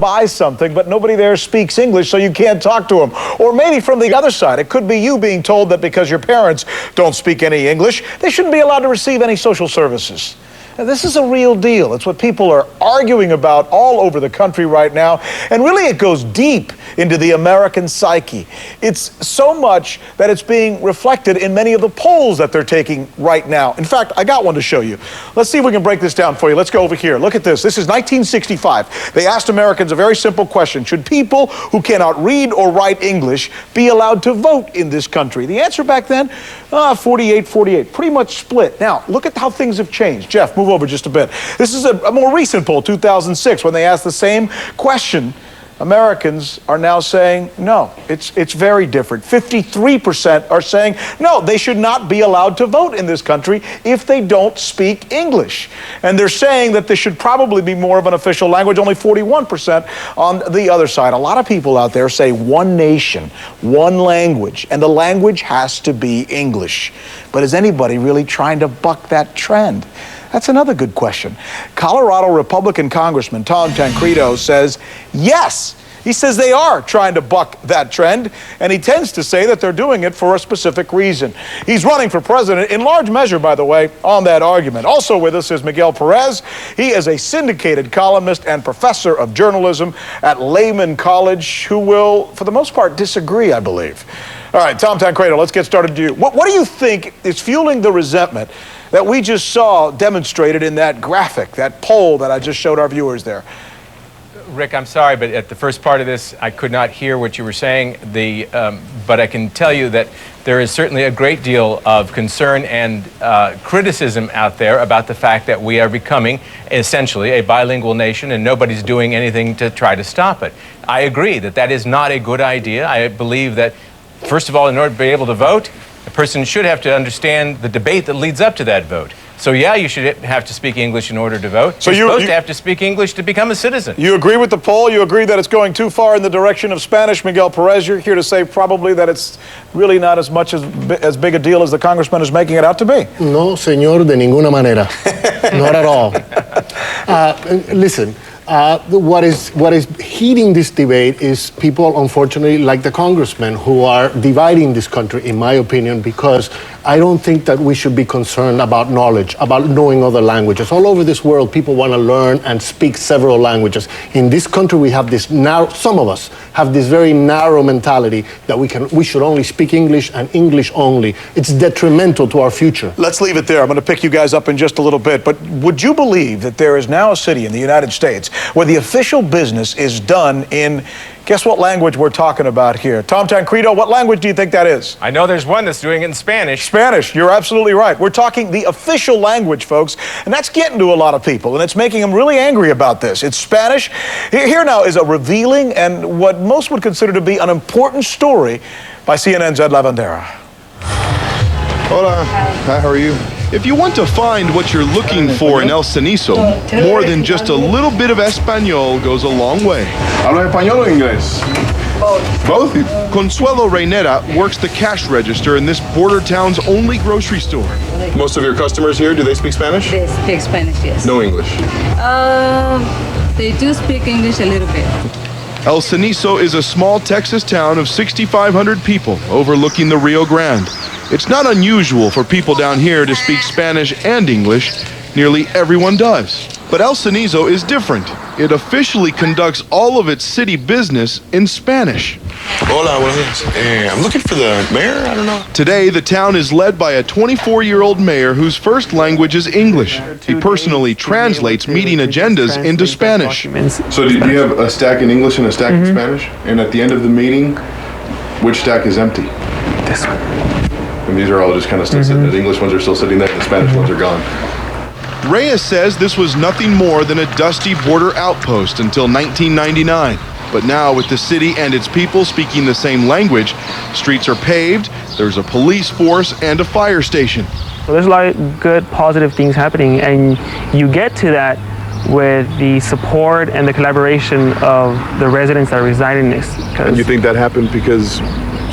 buy something, but nobody there speaks English, so you can't talk to them. Or maybe from the other side, it could be you being told that because your parents don't speak any English, they shouldn't be allowed to receive any social services. Now, this is a real deal. It's what people are arguing about all over the country right now. And really, it goes deep into the American psyche. It's so much that it's being reflected in many of the polls that they're taking right now. In fact, I got one to show you. Let's see if we can break this down for you. Let's go over here. Look at this. This is 1965. They asked Americans a very simple question. Should people who cannot read or write English be allowed to vote in this country? The answer back then, 48-48. Pretty much split. Now, look at how things have changed. Jeff, move over just a bit. This is a more recent poll, 2006, when they asked the same question. Americans are now saying, no, it's very different. 53% are saying, no, they should not be allowed to vote in this country if they don't speak English. And they're saying that this should probably be more of an official language, only 41% on the other side. A lot of people out there say one nation, one language, and the language has to be English. But is anybody really trying to buck that trend? That's another good question. Colorado Republican Congressman Tom Tancredo says yes. He says they are trying to buck that trend, and he tends to say that they're doing it for a specific reason. He's running for president, in large measure, by the way, on that argument. Also with us is Migeul Perez. He is a syndicated columnist and professor of journalism at Lehman College, who will, for the most part, disagree, I believe. All right, Tom Tancredo, let's get started to you. What do you think is fueling the resentment that we just saw demonstrated in that graphic, that poll that I just showed our viewers there? Rick, I'm sorry, but at the first part of this, I could not hear what you were saying. But I can tell you that there is certainly a great deal of concern and criticism out there about the fact that we are becoming essentially a bilingual nation and nobody's doing anything to try to stop it. I agree that that is not a good idea. I believe that, first of all, in order to be able to vote, a person should have to understand the debate that leads up to that vote. So yeah, you should have to speak English in order to vote. So you're supposed to have to speak English to become a citizen. You agree with the poll? You agree that it's going too far in the direction of Spanish? Migeul Perez, you're here to say probably that it's really not as much as big a deal as the congressman is making it out to be. No, señor, de ninguna manera. Not at all. Listen. What is heating this debate is people, unfortunately, like the congressman, who are dividing this country, in my opinion, because I don't think that we should be concerned about knowledge, about knowing other languages. All over this world, people want to learn and speak several languages. In this country, we have this narrow, some of us have this very narrow mentality that we should only speak English and English only. It's detrimental to our future. Let's leave it there. I'm going to pick you guys up in just a little bit. But would you believe that there is now a city in the United States where the official business is done in, guess what language we're talking about here? Tom Tancredo, what language do you think that is? I know there's one that's doing it in Spanish. Spanish, you're absolutely right. We're talking the official language, folks, and that's getting to a lot of people, and it's making them really angry about this. It's Spanish. Here now is a revealing and what most would consider to be an important story by CNN's Ed Lavandera. Hola. Hi, how are you? If you want to find what you're looking for in El Cenizo, more than just a little bit of Español goes a long way. ¿Habla español o inglés? Both? Consuelo Reynera works the cash register in this border town's only grocery store. Most of your customers here, do they speak Spanish? They speak Spanish, yes. No English? They do speak English a little bit. El Cenizo is a small Texas town of 6,500 people overlooking the Rio Grande. It's not unusual for people down here to speak Spanish and English. Nearly everyone does. But El Cenizo is different. It officially conducts all of its city business in Spanish. Hola, buenos días. I'm looking for the mayor, I don't know. Today, the town is led by a 24-year-old mayor whose first language is English. He personally translates meeting agendas into Spanish. So do you have a stack in English and a stack in Spanish? And at the end of the meeting, which stack is empty? This one. And these are all just kind of still sitting there. The English ones are still sitting there, the Spanish ones are gone. Reyes says this was nothing more than a dusty border outpost until 1999. But now, with the city and its people speaking the same language, streets are paved, there's a police force, and a fire station. So there's a lot of good, positive things happening, and you get to that with the support and the collaboration of the residents that reside in this. And you think that happened because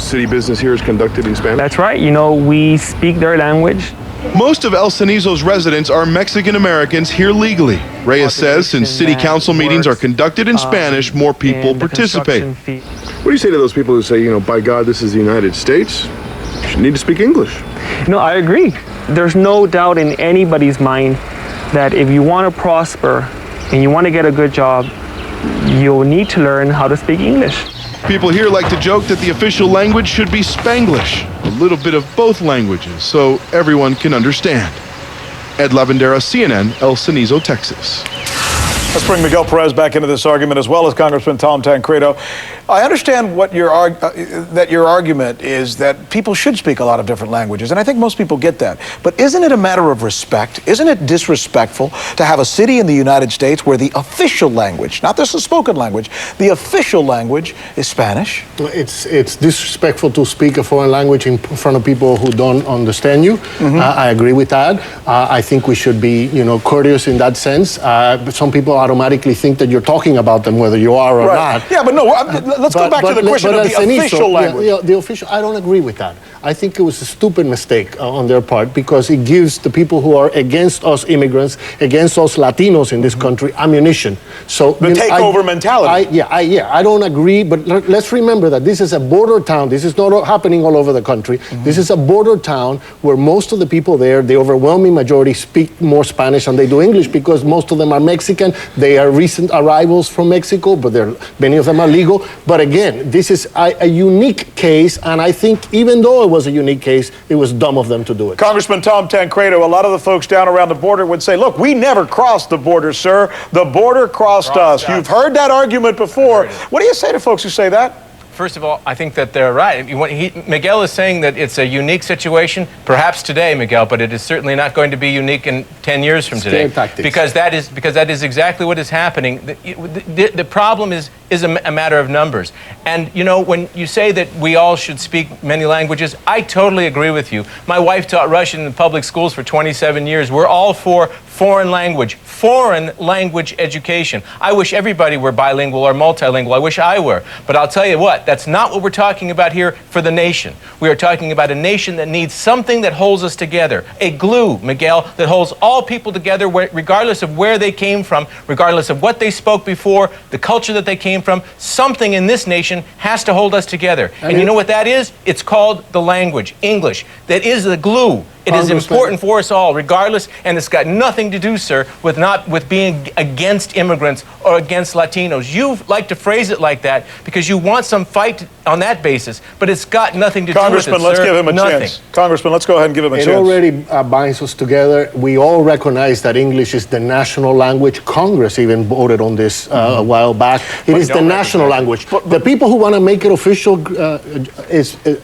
city business here is conducted in Spanish? That's right. You know, we speak their language. Most of El Cenizo's residents are Mexican Americans here legally. Reyes says since city council meetings are conducted in Spanish, more people participate. What do you say to those people who say, you know, by God, this is the United States? You need to speak English. No, I agree. There's no doubt in anybody's mind that if you want to prosper and you want to get a good job, you'll need to learn how to speak English. People here like to joke that the official language should be Spanglish, a little bit of both languages, so everyone can understand. Ed Lavandera, CNN, El Cenizo, Texas. Let's bring Miguel Perez back into this argument, as well as Congressman Tom Tancredo. I understand what that your argument is that people should speak a lot of different languages, and I think most people get that. But isn't it a matter of respect? Isn't it disrespectful to have a city in the United States where the official language, not just the spoken language, the official language is Spanish? It's disrespectful to speak a foreign language in front of people who don't understand you. I agree with that. I think we should be, courteous in that sense. Some people automatically think that you're talking about them, whether you are or not. Yeah, but no. Let's go back to the question of the official language. The official. I don't agree with that. I think it was a stupid mistake on their part because it gives the people who are against us immigrants, against us Latinos in this country, ammunition. So the takeover mentality. I don't agree, but let's remember that this is a border town. This is not happening all over the country. This is a border town where most of the people there, the overwhelming majority, speak more Spanish than they do English because most of them are Mexican. They are recent arrivals from Mexico, but many of them are legal. But again, this is a unique case, and I think even though it was a unique case, it was dumb of them to do it. Congressman Tom Tancredo, a lot of the folks down around the border would say, look, we never crossed the border, sir. The border crossed us. You've heard that argument before. What do you say to folks who say that? First of all, I think that they're right. Miguel is saying that it's a unique situation, perhaps today, Miguel, but it is certainly not going to be unique in 10 years from today. Because that is exactly what is happening. The problem is a matter of numbers. And, when you say that we all should speak many languages, I totally agree with you. My wife taught Russian in public schools for 27 years. We're all for foreign language education. I wish everybody were bilingual or multilingual. I wish I were. But I'll tell you what, that's not what we're talking about here for the nation. We are talking about a nation that needs something that holds us together. A glue, Miguel, that holds all people together regardless of where they came from, regardless of what they spoke before, the culture that they came from. Something in this nation has to hold us together. And you know what that is? It's called the language, English. That is the glue. It is important for us all, regardless, and it's got nothing to do, sir, with being against immigrants or against Latinos. You like to phrase it like that because you want some fight on that basis, but it's got nothing to do with it, Congressman, let's give him a chance. Congressman, let's go ahead and give him a chance. It already binds us together. We all recognize that English is the national language. Congress even voted on this a while back. It is the national language. The people who want to make it official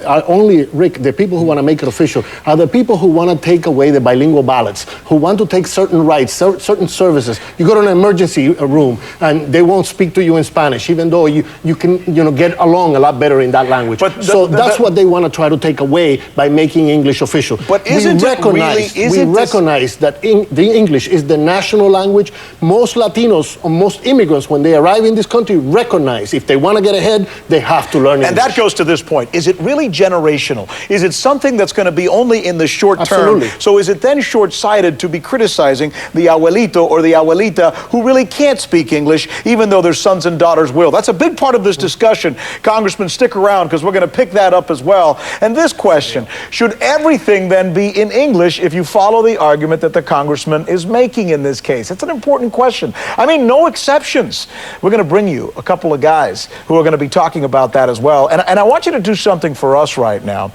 are only, Rick, the people who want to make it official are the people who want to take away the bilingual ballots, who want to take certain rights, certain services. You go to an emergency room and they won't speak to you in Spanish, even though you can get along a lot better in that language. So that's what they want to try to take away by making English official. But we recognize that the English is the national language. Most Latinos or most immigrants, when they arrive in this country, recognize if they want to get ahead, they have to learn English. And that goes to this point. Is it really generational? Is it something that's going to be only in the short term? Absolutely. So is it then short-sighted to be criticizing the abuelito or the abuelita who really can't speak English, even though their sons and daughters will? That's a big part of this discussion. Congressman, stick around because we're going to pick that up as well. And this question, should everything then be in English if you follow the argument that the congressman is making in this case? It's an important question. I mean, no exceptions. We're going to bring you a couple of guys who are going to be talking about that as well. And I want you to do something for us right now.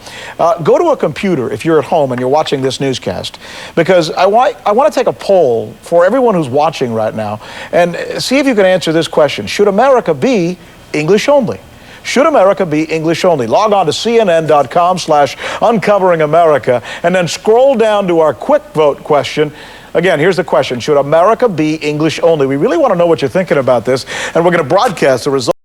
Go to a computer if you're at home and you're watching this newscast, because I want to take a poll for everyone who's watching right now and see if you can answer this question. Should America be English only? Should America be English only? Log on to CNN.com/Uncovering America and then scroll down to our quick vote question. Again, here's the question. Should America be English only? We really want to know what you're thinking about this, and we're going to broadcast the results.